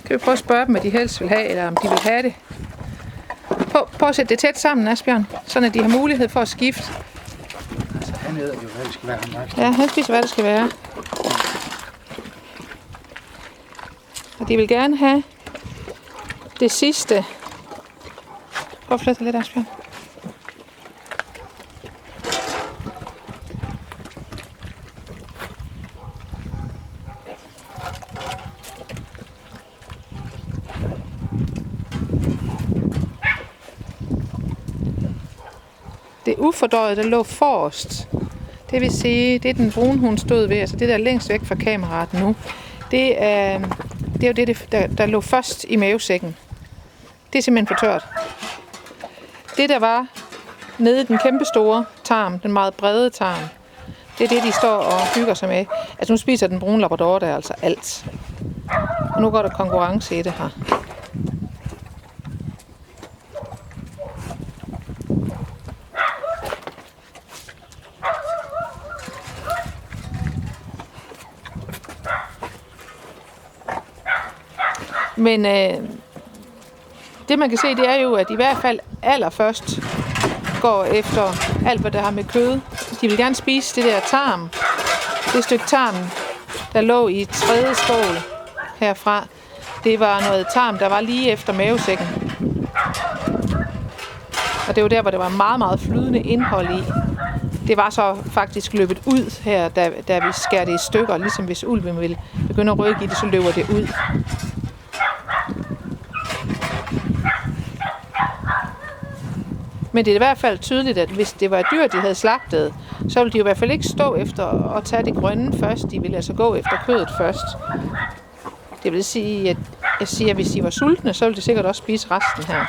Kan vi prøve at spørge dem, hvad de helst vil have, eller om de vil have det. Prøv at sætte det tæt sammen, Asbjørn, sådan at de har mulighed for at skifte. Altså, han æder jo, hvad det skal være. Ja, han spiser, hvad det skal være. Og de vil gerne have det sidste. Prøv at flytte lidt, Asbjørn. Det ufordøjede, der lå forrest, det vil sige, det er den brune, hun stod ved, altså det der længst væk fra kameraet nu, det er jo det, der lå først i mavesækken. Det er simpelthen for tørt. Det, der var nede i den kæmpe store tarm, den meget brede tarm, det er det, de står og hygger sig med. Altså nu spiser den brune labrador der altså alt. Og nu går der konkurrence i det her. Men det man kan se, det er jo, at i hvert fald allerførst går efter alt, hvad der har med kød. De vil gerne spise det der tarm. Det stykke tarm, der lå i 3. skål herfra. Det var noget tarm, der var lige efter mavesækken. Og det var der, hvor der var meget, meget flydende indhold i. Det var så faktisk løbet ud her, da vi skærer det i stykker. Ligesom hvis ulven vil begynde at rykke i det, så løber det ud. Men det er i hvert fald tydeligt, at hvis det var et dyr, de havde slagtet, så ville de i hvert fald ikke stå efter at tage det grønne først. De ville altså gå efter kødet først. Det vil sige, at hvis de var sultne, så ville de sikkert også spise resten her.